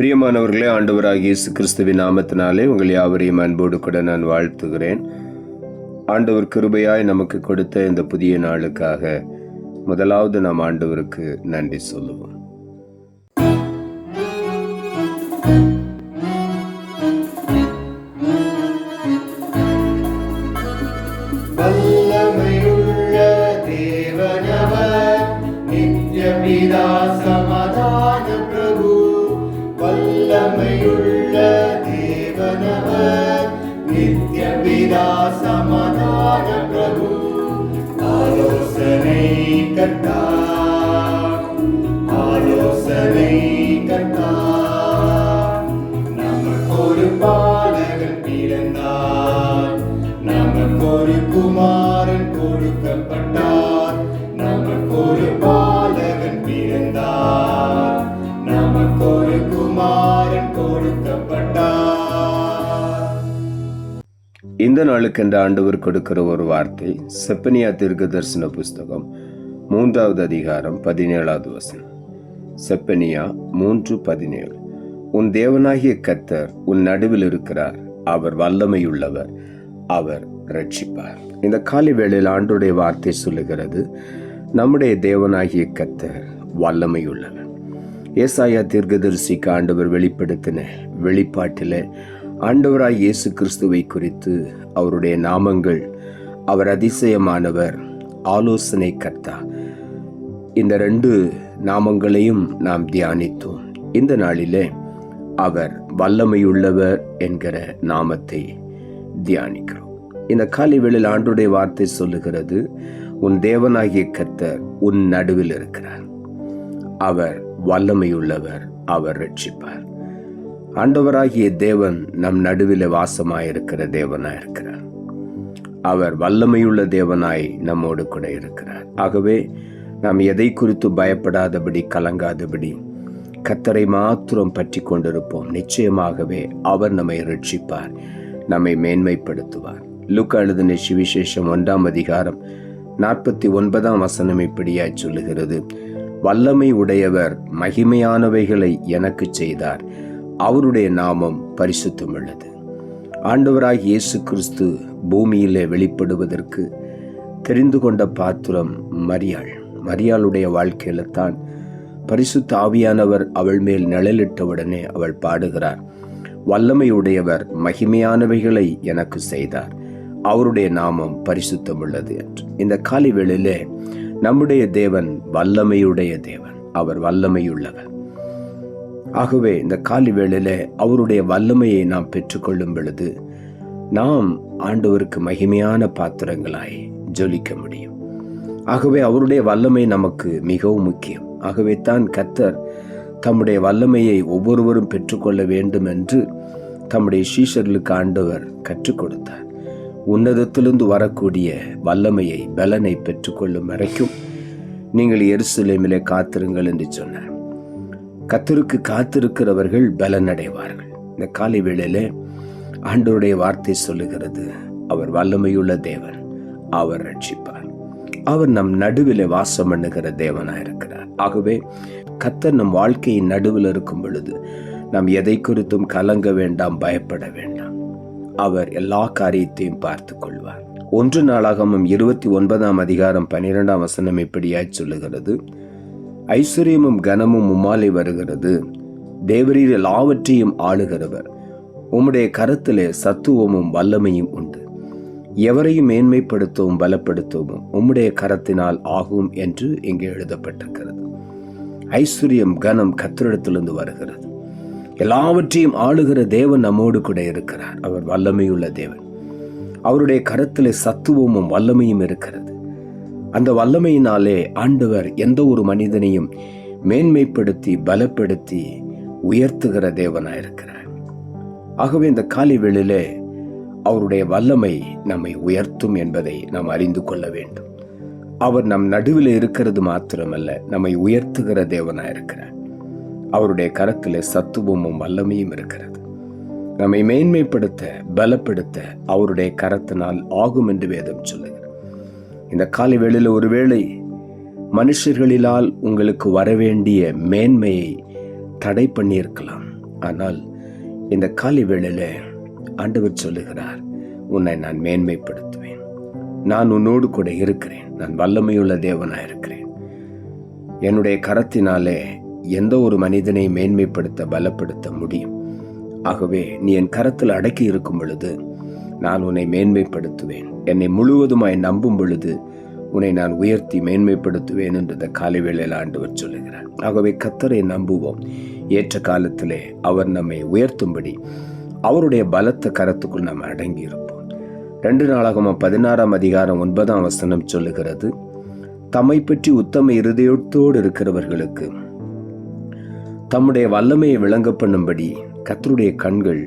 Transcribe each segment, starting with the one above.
பிரியமானவர்களே, ஆண்டவராகிய இயேசு கிறிஸ்துவின் நாமத்தினாலே உங்கள் யாவரையும் அன்போடு கூட நான் வாழ்த்துகிறேன். ஆண்டவர் கிருபையாய் நமக்கு கொடுத்த இந்த புதிய நாளுக்காக முதலாவது நாம் ஆண்டவருக்கு நன்றி சொல்லுவோம். வல்லமையுள்ள தேவனவர், நித்ய பிதா சமாதான பிரபு. வல்லமையுள்ள தேவனவர், நித்ய பிதா சமாதான பிரபு. ஆலோசனை கர்த்தா, ஆலோசனை கர்த்தா. நமக்கொரு பாலகன் பிறந்தார், நமக்கொரு குமாரன் கொடுக்கப்பட்டார். நமக்கொரு பாலகன் பிறந்தார், நமக்கொரு குமாரன் கொடுக்கப்பட்டார். இந்த நாளுக்கென்று ஆண்டவர் கொடுக்கிற ஒரு வார்த்தை செப்பனியா தீர்க்கதரிசன புஸ்தகம் 3வது அதிகாரம் 17வது வசனம். செப்பனியா 3:17. உன் தேவனாகிய கர்த்தர் உன் நடுவில் இருக்கிறார், அவர் வல்லமையுள்ளவர், அவர் ரட்சிப்பார். இந்த காலை வேளையில் ஆண்டுடைய வார்த்தை சொல்லுகிறது, நம்முடைய தேவனாகிய கர்த்தர் வல்லமையுள்ளவர். ஏசாயா தீர்க்கதரிசிக்கு ஆண்டவர் வெளிப்படுத்தின வெளிப்பாட்டில் ஆண்டவராய் இயேசு கிறிஸ்துவை குறித்து அவருடைய நாமங்கள், அவர் அதிசயமானவர், ஆலோசனை கர்த்தா, இந்த 2 நாமங்களையும் நாம் தியானித்தோம். இந்த நாளிலே அவர் வல்லமையுள்ளவர் என்கிற நாமத்தை தியானிக்கிறோம். இந்த காலை வேளையில் ஆண்டுடைய வார்த்தை சொல்லுகிறது, உன் தேவனாகிய கர்த்தர் உன் நடுவில் இருக்கிறார், அவர் வல்லமையுள்ளவர், அவர் ரட்சிப்பார். ஆண்டவராகிய தேவன் நம் நடுவில் வாசமாயிருக்கிற தேவனாயிருக்கிறார். அவர் வல்லமையுள்ள தேவனாய் நம்மோடு கூட இருக்கிறார். ஆகவே நாம் எதை குறித்து பயப்படாதபடி, கலங்காதபடி கர்த்தரை மாத்திரம் பற்றி கொண்டிருப்போம். நிச்சயமாகவே அவர் நம்மை ரட்சிப்பார், நம்மை மேன்மைப்படுத்துவார். லூக்கா எழுதின சுவிசேஷம் 1ஆம் அதிகாரம் 49ஆம் வசனம் இப்படியாய் சொல்லுகிறது, வல்லமை உடையவர் மகிமையானவைகளை எனக்கு செய்தார், அவருடைய நாமம் பரிசுத்தமுள்ளது. ஆண்டவராகிய இயேசு கிறிஸ்து பூமியிலே வெளிப்படுவதற்கு தெரிந்து கொண்ட பாத்திரம் மரியாள். மரியாளுடைய வாழ்க்கையில தான் பரிசுத்த ஆவியானவர் அவள் மேல் நிழலிட்டவுடனே அவள் பாடுகிறார், வல்லமையுடையவர் மகிமையானவைகளை எனக்கு செய்தார், அவருடைய நாமம் பரிசுத்தமுள்ளது என்று. இந்த காலை வேளையிலே நம்முடைய தேவன் வல்லமையுடைய தேவன், அவர் வல்லமையுள்ளவர். ஆகவே இந்த காலை வேளையிலே அவருடைய வல்லமையை நாம் பெற்றுக்கொள்ளும் பொழுது நாம் ஆண்டவருக்கு மகிமையான பாத்திரங்களாய் ஜொலிக்க முடியும். ஆகவே அவருடைய வல்லமை நமக்கு மிகவும் முக்கியம். ஆகவே தான் கர்த்தர் தம்முடைய வல்லமையை ஒவ்வொருவரும் பெற்றுக்கொள்ள வேண்டும் என்று தம்முடைய சீஷர்களுக்கு ஆண்டவர் கற்றுக் கொடுத்தார். உன்னதத்திலிருந்து வரக்கூடிய வல்லமையை, பலனை பெற்றுக்கொள்ளும் வரைக்கும் நீங்கள் எருசலேமிலே காத்திருங்கள் என்று சொன்னார். கர்த்தருக்கு காத்திருக்கிறவர்கள் பலன் அடைவார்கள். இந்த காலை வேளையிலே ஆண்டவருடைய வார்த்தை சொல்லுகிறது, அவர் வல்லமையுள்ள தேவன், அவர் ரட்சிப்பார். அவர் நம் நடுவில் வாசம் பண்ணுகிற தேவனாயிருக்கிறார். ஆகவே கர்த்தர் நம் வாழ்க்கையின் நடுவில் இருக்கும் பொழுது நாம் எதை குறித்தும் கலங்க வேண்டாம், பயப்பட வேண்டாம். அவர் எல்லா காரியத்தையும் பார்த்து கொள்வார். 1 நாளாகமம் 29ஆம் அதிகாரம் 12ஆம் வசனம் இப்படியாய் சொல்லுகிறது, ஐஸ்வர்யமும் கனமும் உம்மாலே வருகிறது, தேவரீர் எல்லாவற்றையும் ஆளுகிறவர், உம்முடைய கரத்திலே சத்துவமும் வல்லமையும் உண்டு, எவரையும் மேன்மைப்படுத்தவும் பலப்படுத்தவும் உம்முடைய கரத்தினால் ஆகும் என்று இங்கே எழுதப்பட்டிருக்கிறது. ஐஸ்வர்யம் கனம் கர்த்தரிடத்திலிருந்து வருகிறது. எல்லாவற்றையும் ஆளுகிற தேவன் நம்மோடு கூட இருக்கிறார். அவர் வல்லமையுள்ள தேவன். அவருடைய கரத்திலே சத்துவமும் வல்லமையும் இருக்கிறது. அந்த வல்லமையினாலே ஆண்டவர் எந்த ஒரு மனிதனையும் மேன்மைப்படுத்தி பலப்படுத்தி உயர்த்துகிற தேவனாயிருக்கிறார். ஆகவே இந்த காலை வேளையிலே அவருடைய வல்லமை நம்மை உயர்த்தும் என்பதை நாம் அறிந்து கொள்ள வேண்டும். அவர் நம் நடுவில் இருக்கிறது மாத்திரமல்ல, நம்மை உயர்த்துகிற தேவனாயிருக்கிறார். அவருடைய கரத்திலே சத்துவமும் வல்லமையும் இருக்கிறது. நம்மை மேன்மைப்படுத்த பலப்படுத்த அவருடைய கரத்தினால் ஆகும் என்று வேதம் சொல்லுகிறது. இந்த காலை வேளையில் ஒருவேளை மனுஷர்களினால் உங்களுக்கு வரவேண்டிய மேன்மையை தடை பண்ணியிருக்கலாம். ஆனால் இந்த காலை வேளையில ஆண்டவர் சொல்லுகிறார், உன்னை நான் மேன்மைப்படுத்துவேன், நான் உன்னோடு கூட இருக்கிறேன், நான் வல்லமையுள்ள தேவனாய் இருக்கிறேன். என்னுடைய கரத்தினாலே எந்த ஒரு மனிதனை மேன்மைப்படுத்த பலப்படுத்த முடியும். ஆகவே நீ என் கரத்தில் அடக்கி இருக்கும் பொழுது நான் உன்னை மேன்மைப்படுத்துவேன். என்னை முழுவதுமாய் நம்பும் பொழுது உன்னை நான் உயர்த்தி மேன்மைப்படுத்துவேன் என்று இந்த காலை வேளையில் ஆண்டவர் சொல்லுகிறார். ஆகவே கர்த்தரை நம்புவோம். ஏற்ற காலத்திலே அவர் நம்மை உயர்த்தும்படி அவருடைய பலத்த கரத்துக்குள் நாம் அடங்கி இருப்போம். 2 நாளாகமம் 16ஆம் அதிகாரம் 9ஆம் வசனம் சொல்லுகிறது, தம்மை பற்றி உத்தம இருதயத்தோடு இருக்கிறவர்களுக்கு தம்முடைய வல்லமையை விளங்க பண்ணும்படி கர்த்தருடைய கண்கள்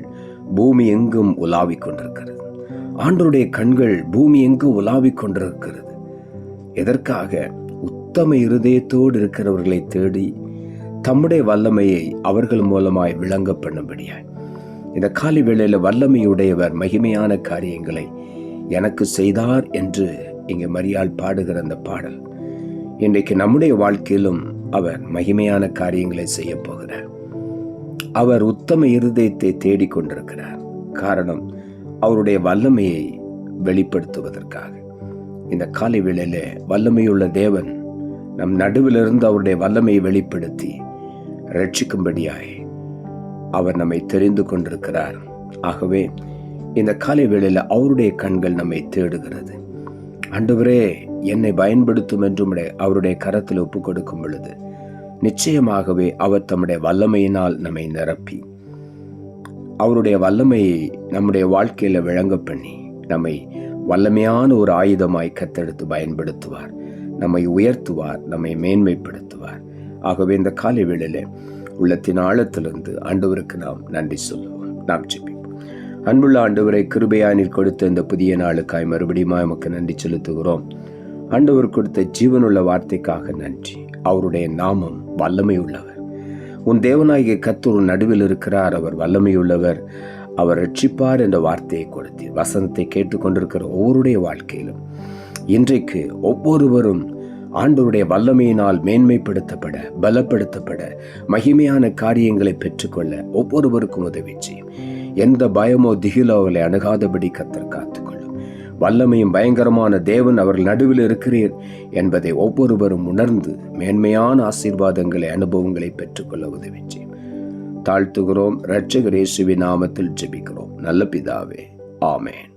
பூமி எங்கும் உலாவிக் கொண்டிருக்கிறது. ஆண்டவருடைய கண்கள் பூமி எங்கும் உலாவிக் கொண்டிருக்கிறது. எதற்காக? உத்தம இருதயத்தோடு இருக்கிறவர்களை தேடி தம்முடைய வல்லமையை அவர்கள் மூலமாய் விளங்க பண்ணும்படியாய். இந்த காலை வேளையில வல்லமையுடையவர் மகிமையான காரியங்களை எனக்கு செய்தார் என்று இங்கே மரியாள் பாடுகிற அந்த பாடல், இன்றைக்கு நம்முடைய வாழ்க்கையிலும் அவர் மகிமையான காரியங்களை செய்ய போகிறார். அவர் உத்தம இருதயத்தை தேடிக்கொண்டிருக்கிறார். காரணம், அவருடைய வல்லமையை வெளிப்படுத்துவதற்காக. இந்த காலை வேளையில வல்லமையுள்ள தேவன் நம் நடுவிலிருந்து அவருடைய வல்லமையை வெளிப்படுத்தி ரட்சிக்கும்படியாய் அவர் நம்மை தெரிந்து கொண்டிருக்கிறார். ஆகவே இந்த காலை வேளையில அவருடைய கண்கள் நம்மை தேடுகிறது. ஆண்டவரே, என்னை பயன்படுத்தும் என்றும் அவருடைய கரத்தில் ஒப்பு கொடுக்கும் பொழுது நிச்சயமாகவே அவர் தம்முடைய வல்லமையினால் நம்மை நிரப்பி அவருடைய வல்லமையை நம்முடைய வாழ்க்கையில விளங்க பண்ணி நம்மை வல்லமையான ஒரு ஆயுதமாய் கத்தெடுத்து பயன்படுத்துவார். நம்மை உயர்த்துவார், நம்மை மேன்மைப்படுத்துவார். ஆகவே இந்த காலை வேளையில உள்ளத்தின் ஆழத்திலிருந்து ஆண்டவருக்கு நாம் நன்றி சொல்லுவோம். நாம் ஜெபிப்போம். அன்புள்ள ஆண்டவரை, கிருபையானில் கொடுத்த இந்த புதிய நாளுக்காய் மறுபடியும் நமக்கு நன்றி செலுத்துகிறோம். ஆண்டவர் கொடுத்த ஜீவனுள்ள வார்த்தைக்காக நன்றி. அவருடைய நாமம் வல்லமையுள்ளவர். உன் தேவனாகிய கர்த்தர் நடுவில் இருக்கிறார், அவர் வல்லமையுள்ளவர், அவர் ரட்சிப்பார் என்ற வார்த்தையை கொடுத்தீர். வசனத்தை கேட்டுக்கொண்டிருக்கிற ஒவ்வொருடைய வாழ்க்கையிலும் இன்றைக்கு ஒவ்வொருவரும் ஆண்டவருடைய வல்லமையினால் மேன்மைப்படுத்தப்பட, பலப்படுத்தப்பட, மகிமையான காரியங்களை பெற்றுக்கொள்ள ஒவ்வொருவருக்கும் உதவி செய்யும். எந்த பயமோ திகிலோ அவர்களை அணுகாதபடி கர்த்தர் காத்துக்கொள்ளும். வல்லமையும் பயங்கரமான தேவன் அவர்கள் நடுவில் இருக்கிறீர் என்பதை ஒவ்வொருவரும் உணர்ந்து மேன்மையான ஆசீர்வாதங்களை, அனுபவங்களை பெற்றுக்கொள்ள உதவி செய்யும். தாழ்த்துகிறோம். இரட்சகர் இயேசுவின் நாமத்தில் ஜெபிக்கிறோம் நல்ல பிதாவே, ஆமென்.